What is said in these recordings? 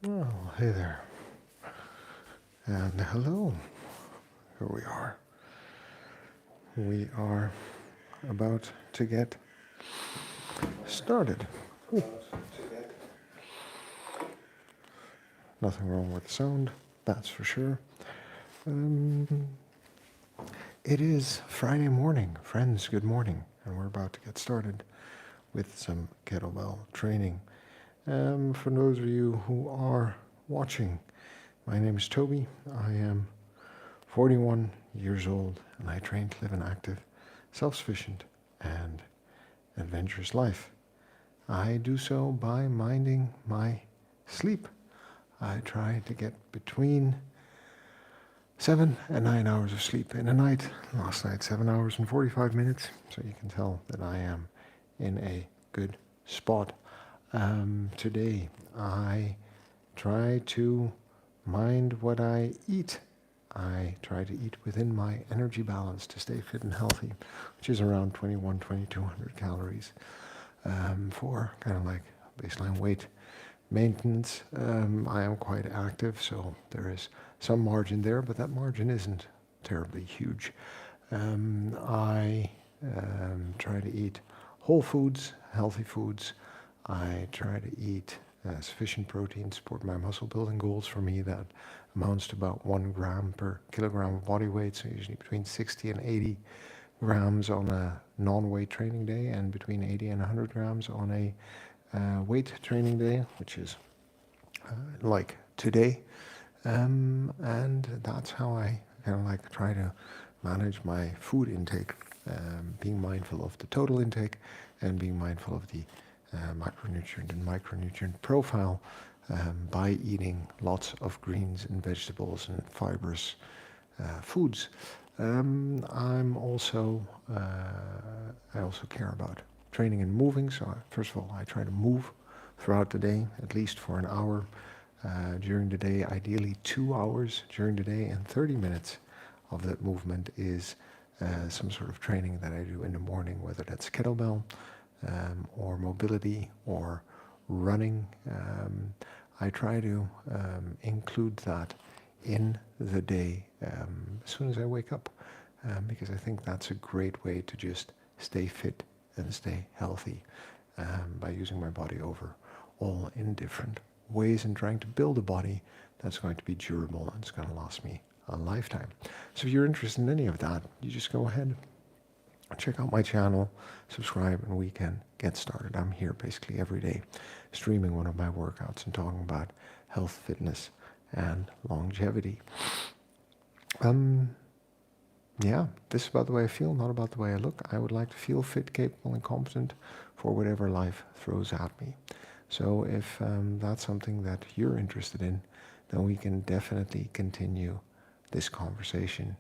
Well, hey there, and hello. Here we are. We are about to get started. Ooh, nothing wrong with the sound, that's for sure. Um, it is Friday morning, friends. Good morning, and we're about to get started with some kettlebell training. For those of you who are watching, my name is Toby. I am 41 years old, and I train to live an active, self-sufficient, and adventurous life. I do so by minding my sleep. I try to get between 7 and 9 hours of sleep in a night. Last night, 7 hours and 45 minutes. So you can tell that I am in a good spot. Today, I try to mind what I eat. I try to eat within my energy balance to stay fit and healthy, which is around 2,200 calories for kind of like baseline weight maintenance. I am quite active, so there is some margin there, but that margin isn't terribly huge. I try to eat whole foods, healthy foods. I try to eat sufficient protein to support my muscle building goals. For me, that amounts to about 1 gram per kilogram of body weight, so usually between 60 and 80 grams on a non-weight training day, and between 80 and 100 grams on a weight training day, which is like today. And that's how I kind of like try to manage my food intake, being mindful of the total intake and being mindful of the macronutrient and micronutrient profile by eating lots of greens and vegetables and fibrous foods. I'm also I also care about training and moving. So first of all, I try to move throughout the day, at least for an hour during the day, ideally 2 hours during the day, and 30 minutes of that movement is some sort of training that I do in the morning, whether that's kettlebell or mobility or running. I try to include that in the day as soon as I wake up, because I think that's a great way to just stay fit and stay healthy by using my body over all in different ways and trying to build a body that's going to be durable and it's going to last me a lifetime. So if you're interested in any of that, you just go ahead, check out my channel, subscribe, and we can get started. I'm here basically every day streaming one of my workouts and talking about health, fitness, and longevity. Yeah, this is about the way I feel, not about the way I look. I would like to feel fit, capable, and competent for whatever life throws at me. So if that's something that you're interested in, then we can definitely continue this conversation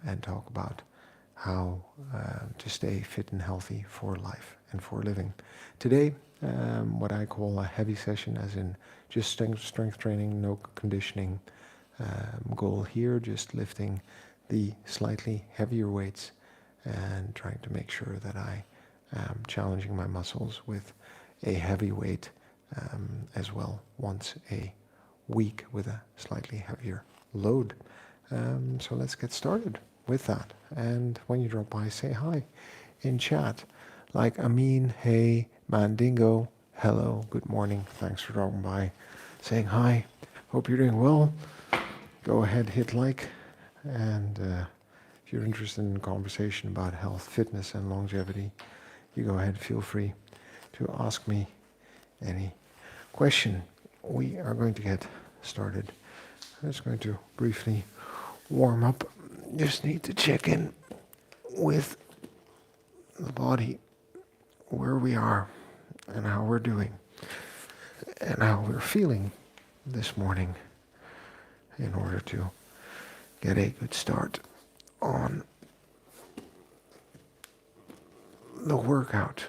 and talk about how to stay fit and healthy for life and for living. Today, what I call a heavy session, as in just strength training, no conditioning. Goal here, just lifting the slightly heavier weights and trying to make sure that I am challenging my muscles with a heavy weight as well once a week with a slightly heavier load. So let's get started with that. And when you drop by, say hi in chat. Like Amin, hey, Mandingo, hello, good morning, thanks for dropping by, saying hi, hope you're doing well. Go ahead, hit like, and if you're interested in a conversation about health, fitness, and longevity, you go ahead, feel free to ask me any question. We are going to get started. I'm just going to briefly warm up. Just need to check in with the body, where we are, and how we're doing, and how we're feeling this morning, in order to get a good start on the workout.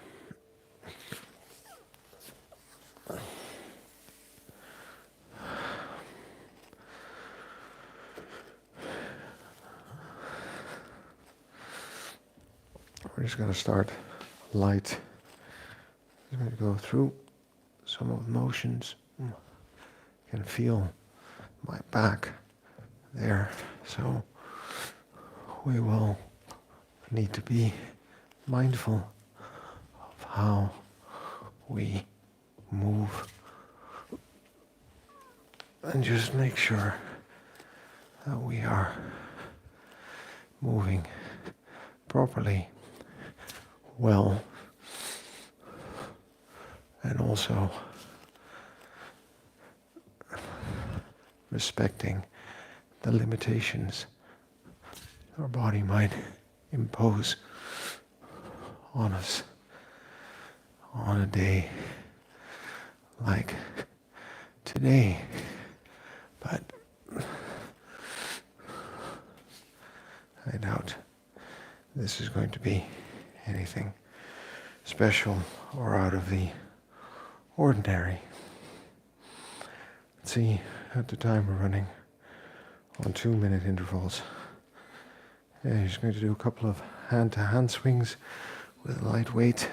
We're just going to start light. I'm going to go through some of the motions. can feel my back there. So we will need to be mindful of how we move and just make sure that we are moving properly, well, and also respecting the limitations our body might impose on us on a day like today. But I doubt this is going to be anything special or out of the ordinary. Let's see, at the time we're running on 2-minute intervals. Yeah, you're just going to do a couple of hand-to-hand swings with light weight.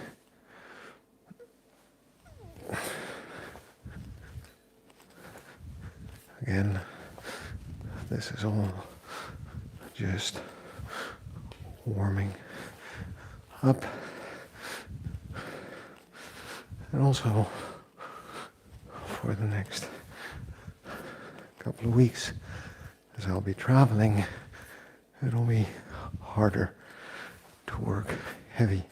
Again, this is all just warming up. And also, for the next couple of weeks, as I'll be traveling, it'll be harder to work heavy.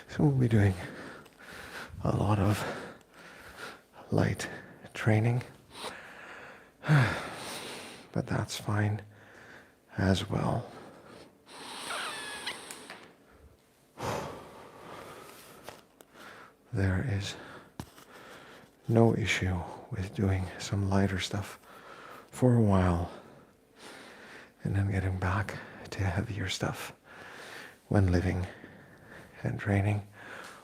So we'll be doing a lot of light training. But that's fine as well. There is no issue with doing some lighter stuff for a while and then getting back to heavier stuff when living and training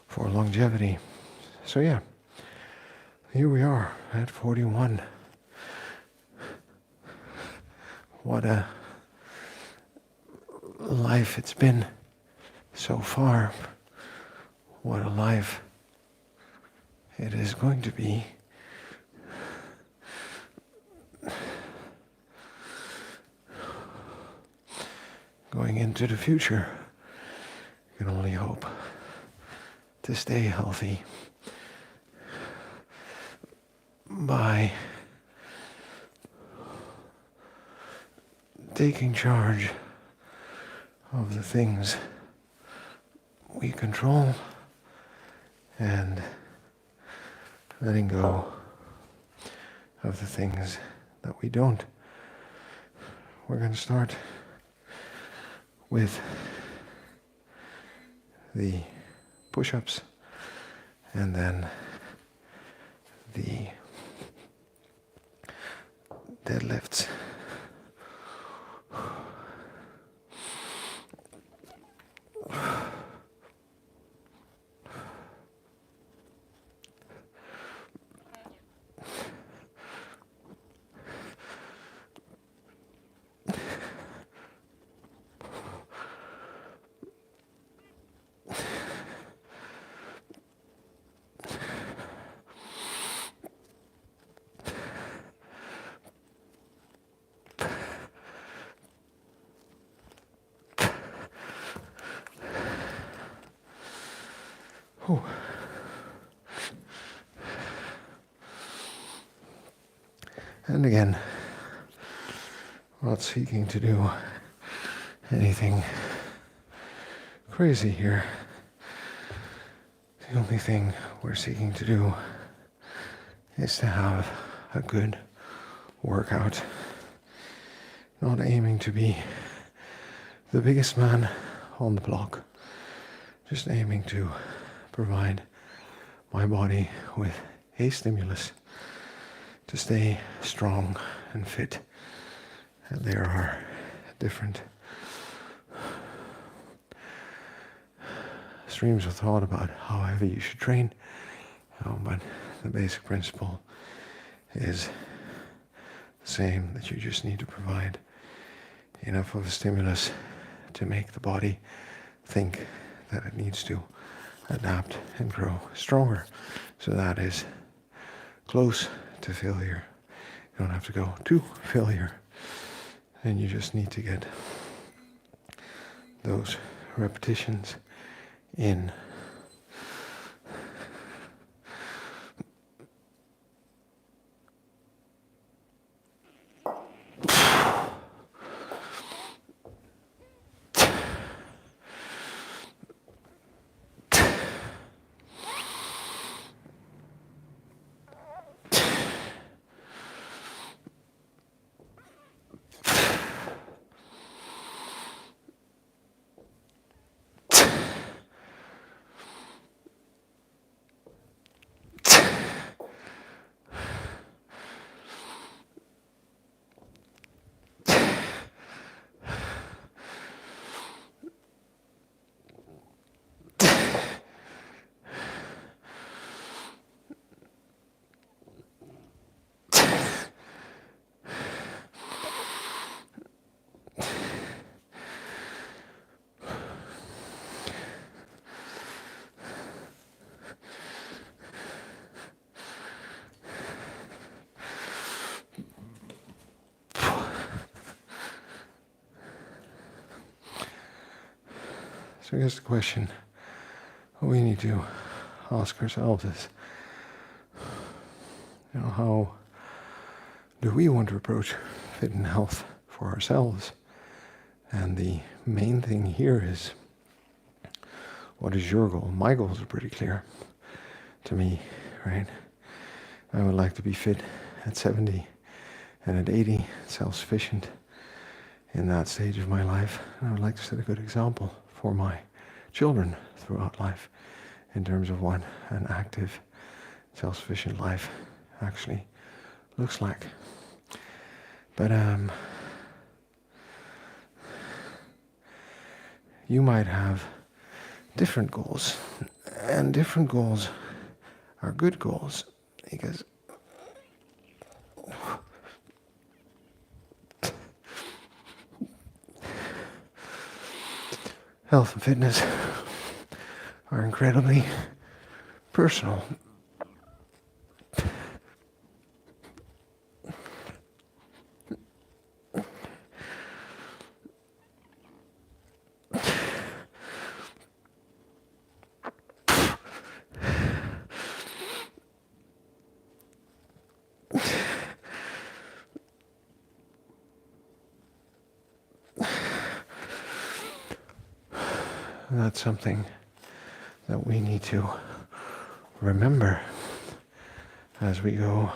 for longevity. So yeah, here we are at 41. What a life it's been so far. What a life it is going to be. Going into the future, you can only hope to stay healthy by taking charge of the things we control and letting go of the things that we don't. We're going to start with the push-ups and then the deadlifts. Whew. And again, not seeking to do anything crazy here. The only thing we're seeking to do is to have a good workout. Not aiming to be the biggest man on the block, just aiming to provide my body with a stimulus to stay strong and fit. And there are different streams of thought about how heavy you should train, but the basic principle is the same, that you just need to provide enough of a stimulus to make the body think that it needs to adapt and grow stronger. So that is close to failure You don't have to go to failure. And you just need to get those repetitions in. So I guess the question we need to ask ourselves is, how do we want to approach fit and health for ourselves? And the main thing here is, what is your goal? My goals are pretty clear to me, right? I would like to be fit at 70 and at 80, self-sufficient in that stage of my life. And I would like to set a good example for my children throughout life in terms of what an active, self-sufficient life actually looks like. But you might have different goals, and different goals are good goals, because health and fitness are incredibly personal. That's something that we need to remember as we go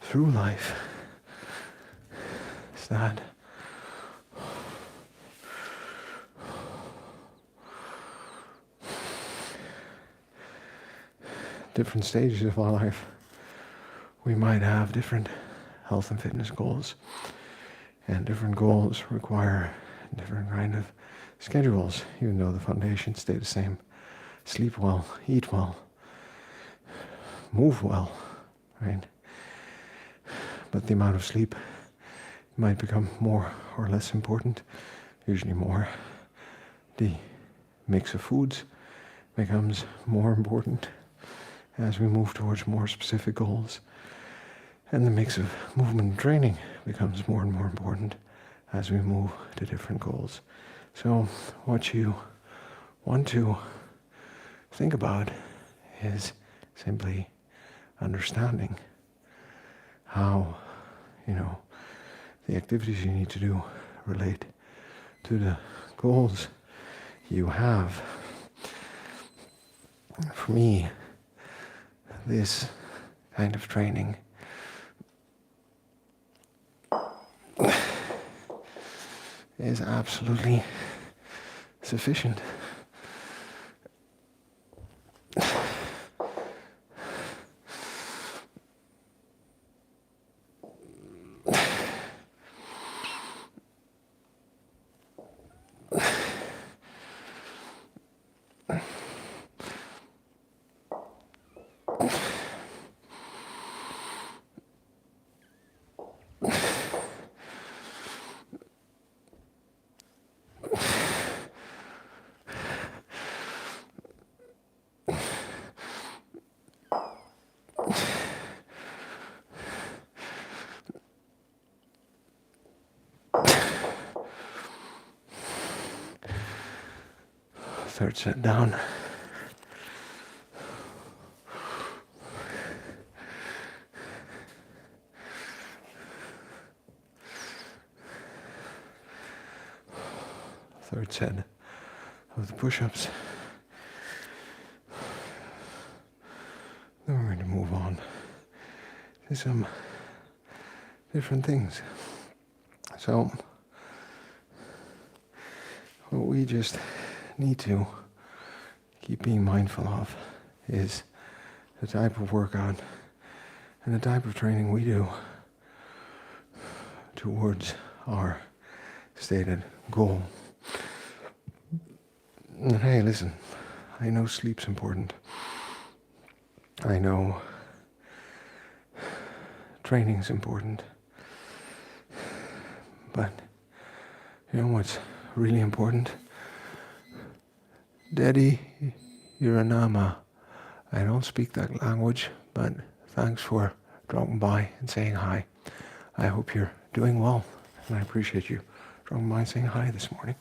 through life. Is that different stages of our life, we might have different health and fitness goals, and different goals require different kind of schedules, even though the foundations stay the same. Sleep well, eat well, move well, right? But the amount of sleep might become more or less important, usually more. The mix of foods becomes more important as we move towards more specific goals. And the mix of movement and training becomes more and more important as we move to different goals. So what you want to think about is simply understanding how, the activities you need to do relate to the goals you have. For me, this kind of training is absolutely sufficient. Third set down. Third set of the push-ups. Then we're going to move on to some different things. So, what we just need to keep being mindful of is the type of workout and the type of training we do towards our stated goal. And hey, listen, I know sleep's important. I know training's important. But you know what's really important? Daddy, you're a Nama. I don't speak that language, but thanks for dropping by and saying hi. I hope you're doing well, and I appreciate you dropping by and saying hi this morning.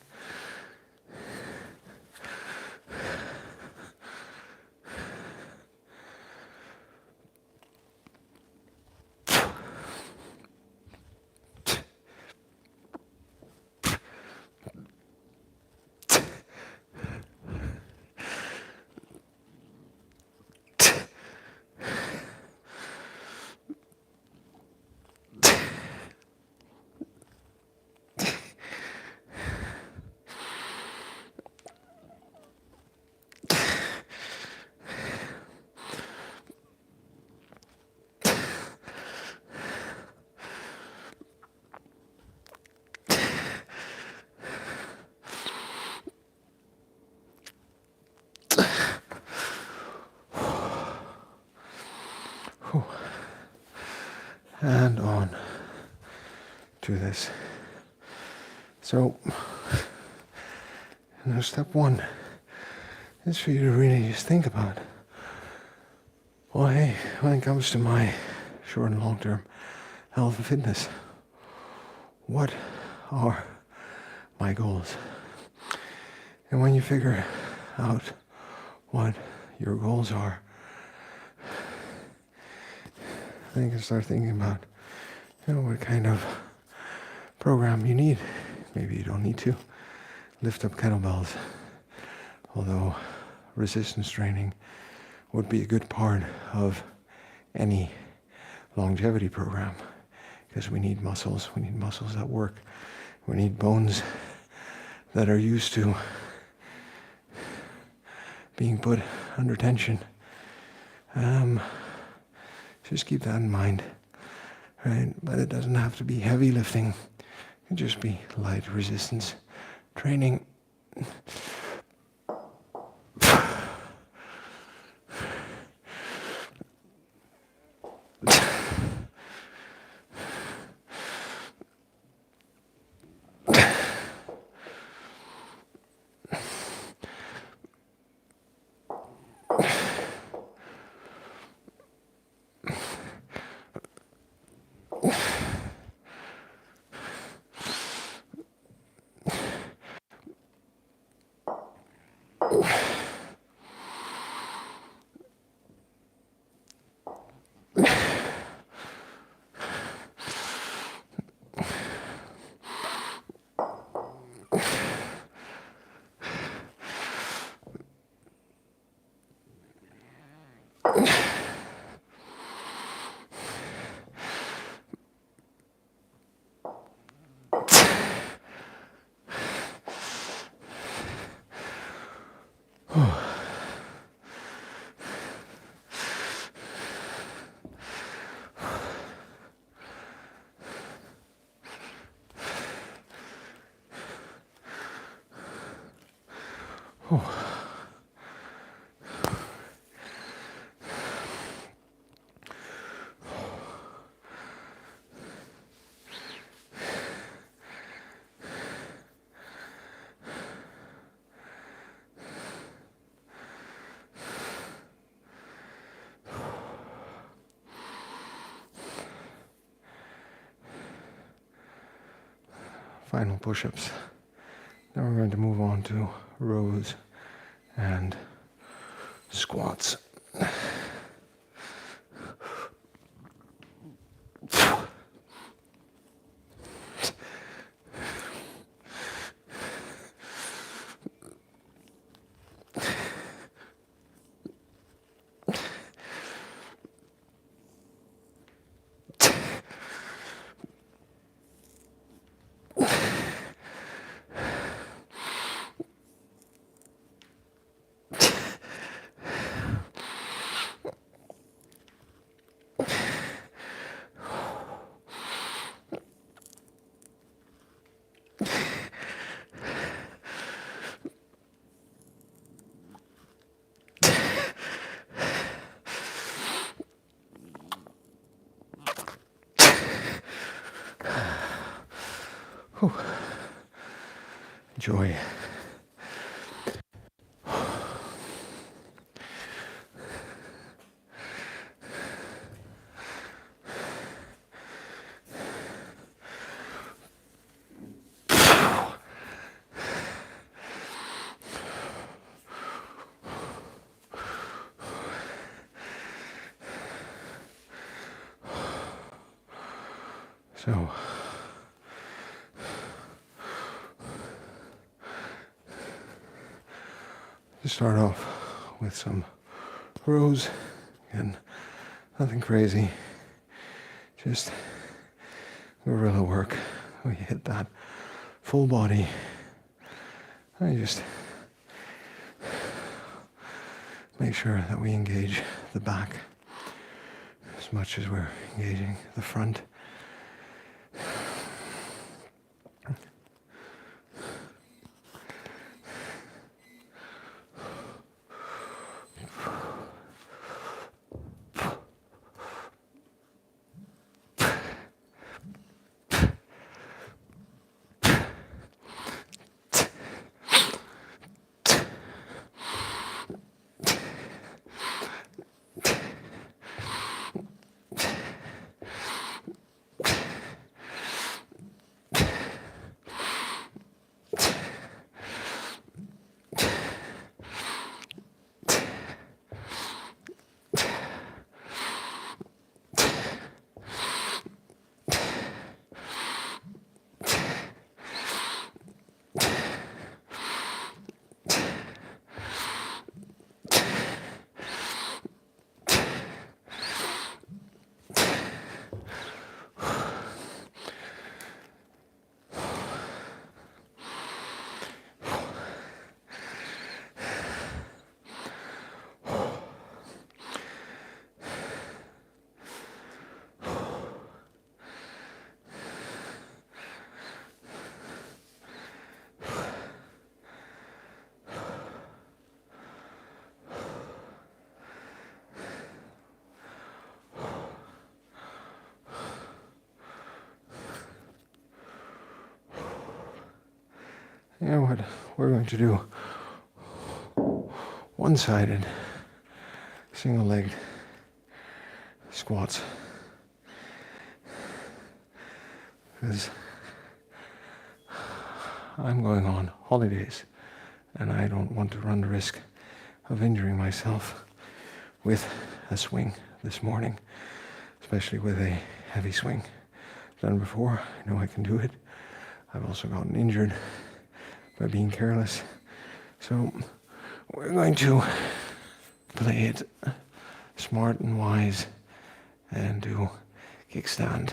And on to this. So, step one is for you to really just think about, well, hey, when it comes to my short and long-term health and fitness, what are my goals? And when you figure out what your goals are, then you can start thinking about, what kind of program you need. Maybe you don't need to lift up kettlebells, although resistance training would be a good part of any longevity program, because we need muscles that work. We need bones that are used to being put under tension. Just keep that in mind, right? But it doesn't have to be heavy lifting. It can just be light resistance training. Final push-ups. Now we're going to move on to rows and squats. Whew. Joy. So, to start off with some rows, and nothing crazy, just guerrilla work. We hit that full body. I just make sure that we engage the back as much as we're engaging the front. You know what? We're going to do one-sided, single-legged squats. Because I'm going on holidays and I don't want to run the risk of injuring myself with a swing this morning, especially with a heavy swing. I've done before, I know I can do it. I've also gotten injured by being careless. So we're going to play it smart and wise and do kickstand.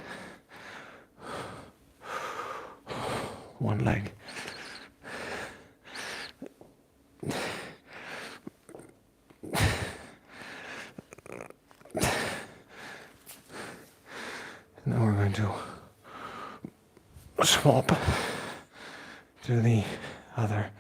One leg. Now we're going to swap to the other.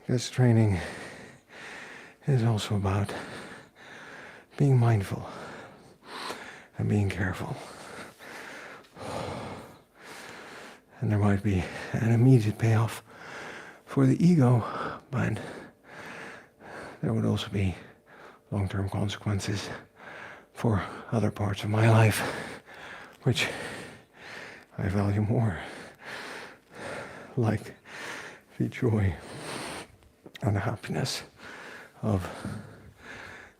Because training is also about being mindful and being careful. And there might be an immediate payoff for the ego, but there would also be long-term consequences for other parts of my life, which I value more, like the joy and the happiness of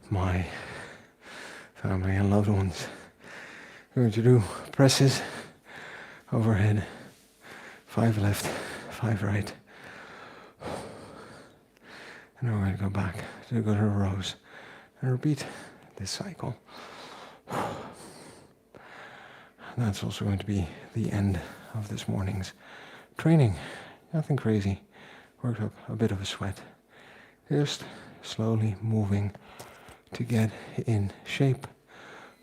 my family and loved ones. We're going to do presses overhead, 5 left, 5 right. And we're going to go back to the good old rows and repeat this cycle. And that's also going to be the end of this morning's training. Nothing crazy. Worked up a bit of a sweat. Just slowly moving to get in shape.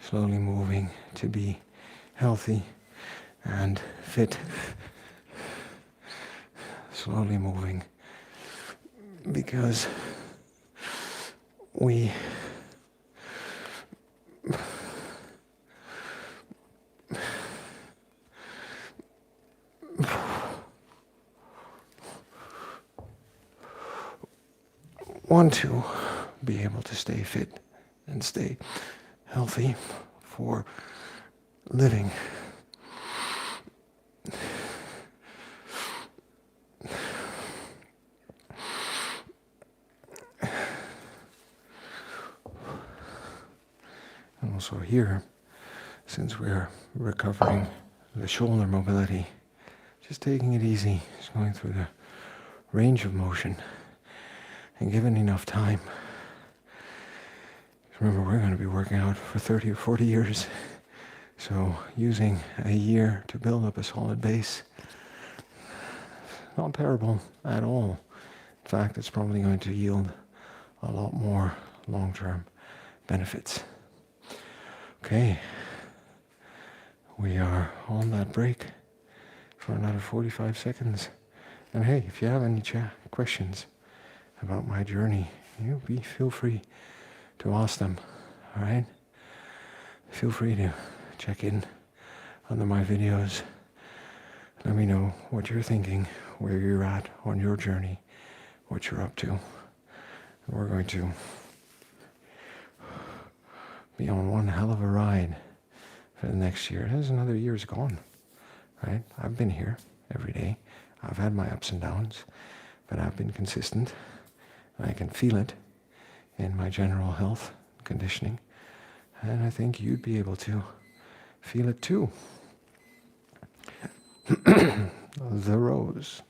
Slowly moving to be healthy and fit. Slowly moving because we want to be able to stay fit and stay healthy for living. And also here, since we're recovering the shoulder mobility, just taking it easy, just going through the range of motion and given enough time. Remember, we're going to be working out for 30 or 40 years. So using a year to build up a solid base, not terrible at all. In fact, it's probably going to yield a lot more long-term benefits. Okay, we are on that break for another 45 seconds. And hey, if you have any questions about my journey, feel free to ask them, all right? Feel free to check in under my videos. Let me know what you're thinking, where you're at on your journey, what you're up to. And we're going to be on one hell of a ride for the next year. There's another year's gone, right? I've been here every day. I've had my ups and downs, but I've been consistent. And I can feel it in my general health conditioning. And I think you'd be able to feel it too. The rose.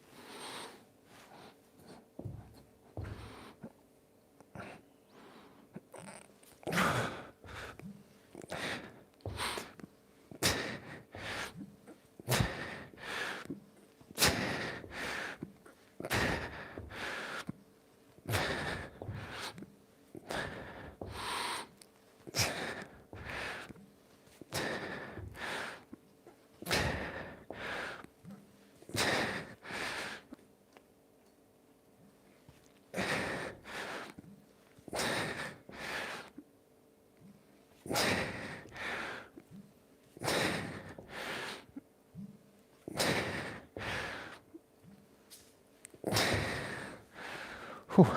Whew.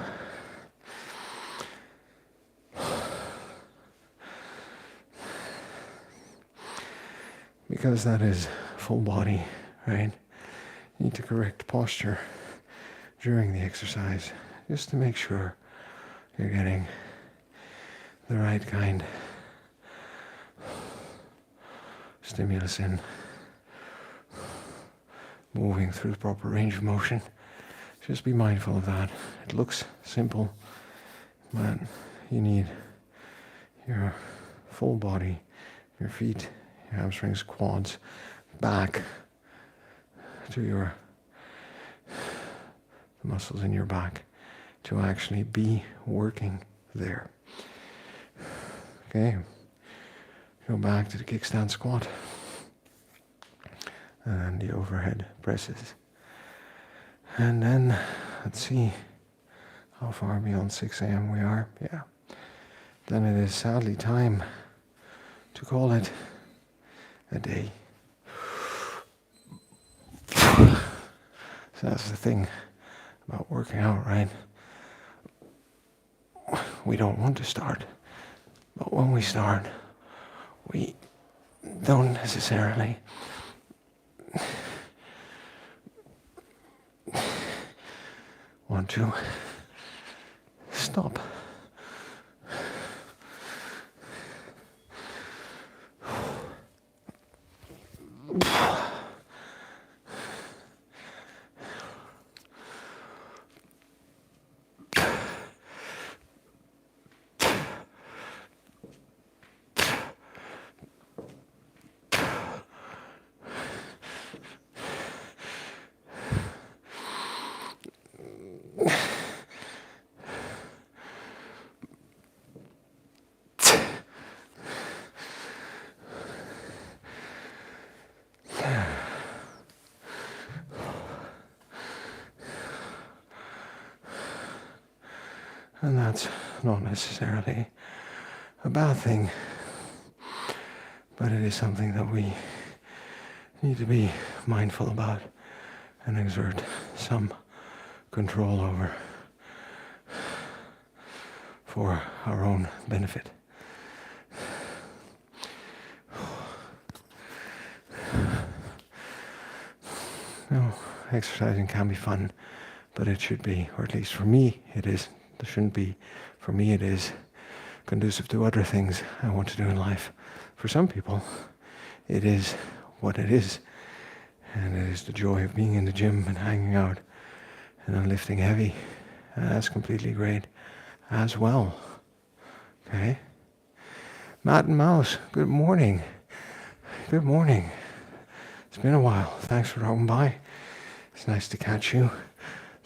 Because that is full body, right? You need to correct posture during the exercise just to make sure you're getting the right kind of stimulus in, moving through the proper range of motion. Just be mindful of that. It looks simple, but you need your full body, your feet, your hamstrings, quads, back to the muscles in your back to actually be working there. Okay, go back to the kickstand squat and the overhead presses. And then, let's see how far beyond 6 a.m. we are. Yeah. Then it is sadly time to call it a day. So that's the thing about working out, right? We don't want to start, but when we start, we don't necessarily want to stop. And that's not necessarily a bad thing, but it is something that we need to be mindful about and exert some control over for our own benefit. No, exercising can be fun, but it should be, or at least for me it is. There shouldn't be. For me it is conducive to other things I want to do in life. For some people, it is what it is. And it is the joy of being in the gym and hanging out and then lifting heavy. And that's completely great as well. Okay? Matt and Mouse, good morning. Good morning. It's been a while. Thanks for dropping by. It's nice to catch you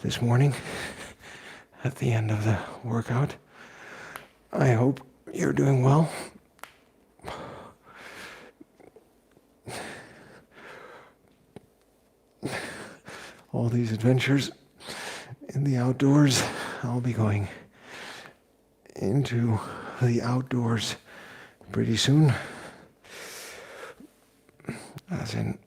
this morning at the end of the workout. I hope you're doing well. All these adventures in the outdoors. I'll be going into the outdoors pretty soon. As in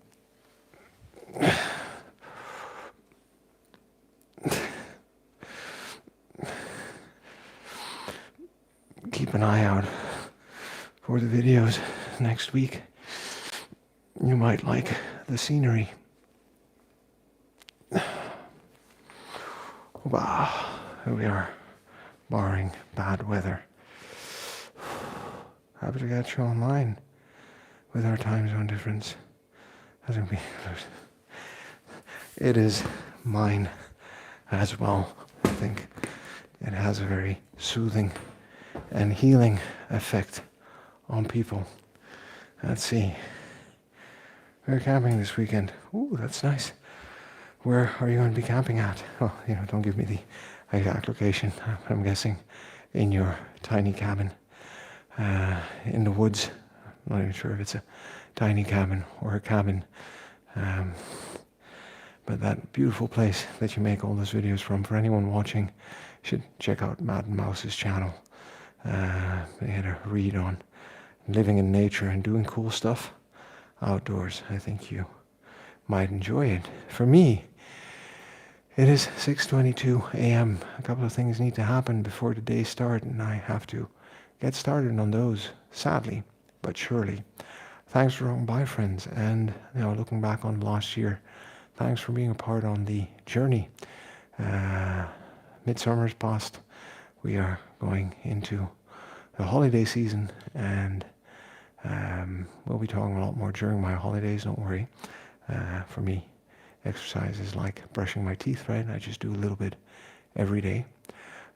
keep an eye out for the videos next week. You might like the scenery. Wow, here we are, barring bad weather. Happy to get you online with our time zone difference. It is mine as well. I think it has a very soothing and healing effect on people. Let's see. We're camping this weekend. Ooh, that's nice. Where are you going to be camping at? Oh, don't give me the exact location. I'm guessing in your tiny cabin in the woods. I'm not even sure if it's a tiny cabin or a cabin. But that beautiful place that you make all those videos from, for anyone watching, you should check out Matt and Mouse's channel. They had a read on living in nature and doing cool stuff outdoors. I think you might enjoy it. For me, it is 6:22 a.m. A couple of things need to happen before the day starts, and I have to get started on those, sadly, but surely. Thanks for dropping by, friends, and looking back on last year, thanks for being a part on the journey. Midsummer's past. We are going into the holiday season, and we'll be talking a lot more during my holidays, don't worry. For me, exercise is like brushing my teeth, right? I just do a little bit every day.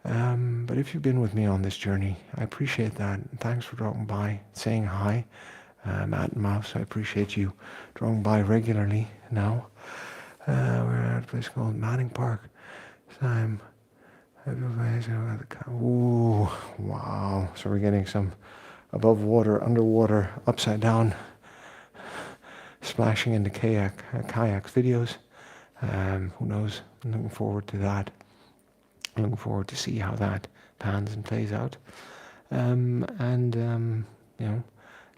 But if you've been with me on this journey, I appreciate that. Thanks for dropping by, saying hi. Matt and Mouse, I appreciate you dropping by regularly now. We're at a place called Manning Park. Time. Ooh, wow. So we're getting some above water, underwater, upside down, splashing into kayak videos. Who knows? I'm looking forward to that. I'm looking forward to see how that pans and plays out.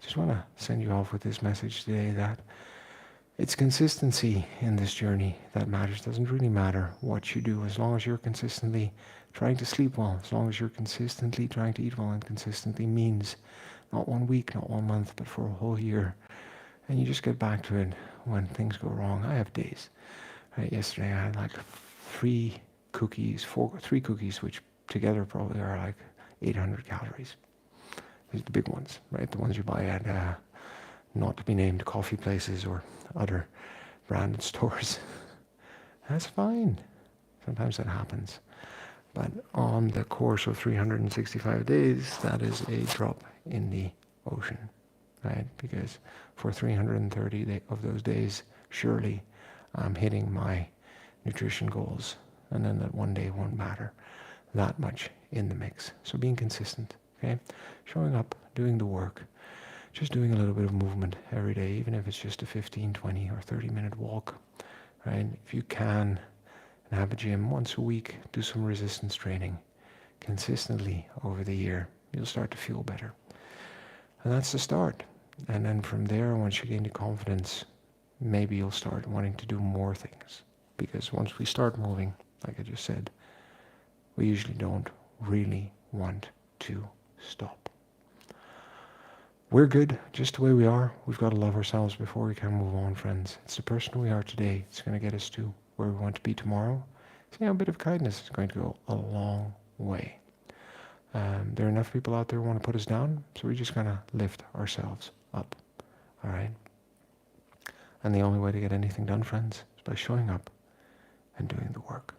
Just want to send you off with this message today that It's consistency in this journey that matters. It doesn't really matter what you do as long as you're consistently trying to sleep well, as long as you're consistently trying to eat well, and consistently means not 1 week, not 1 month, but for a whole year. And you just get back to it when things go wrong. I have days. Right, yesterday I had like three cookies, which together probably are like 800 calories. These are the big ones, right? The ones you buy at not to be named coffee places or other branded stores. That's fine. Sometimes that happens. But on the course of 365 days, that is a drop in the ocean, right? Because for 330 of those days, surely I'm hitting my nutrition goals, and then that one day won't matter that much in the mix. So being consistent, okay? Showing up, doing the work, just doing a little bit of movement every day, even if it's just a 15, 20, or 30-minute walk, right? If you can, and have a gym once a week, do some resistance training consistently over the year, you'll start to feel better. And that's the start. And then from there, once you gain the confidence, maybe you'll start wanting to do more things. Because once we start moving, like I just said, we usually don't really want to stop. We're good just the way we are. We've got to love ourselves before we can move on, friends. It's the person we are today. It's going to get us to where we want to be tomorrow. So a bit of kindness is going to go a long way. There are enough people out there who want to put us down, so we're just going to lift ourselves up. All right? And the only way to get anything done, friends, is by showing up and doing the work.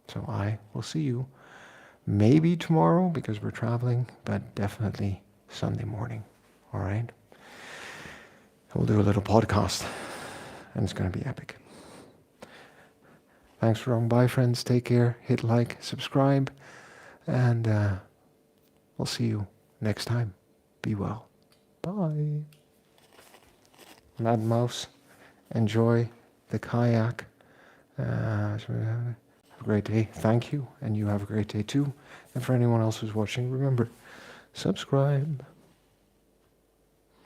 So I will see you maybe tomorrow because we're traveling, but definitely Sunday morning. All right? We'll do a little podcast, and it's going to be epic. Thanks for coming by, friends. Take care. Hit like, subscribe, and we'll see you next time. Be well. Bye. Mad Mouse, enjoy the kayak. Have a great day. Thank you, and you have a great day too. And for anyone else who's watching, remember, subscribe.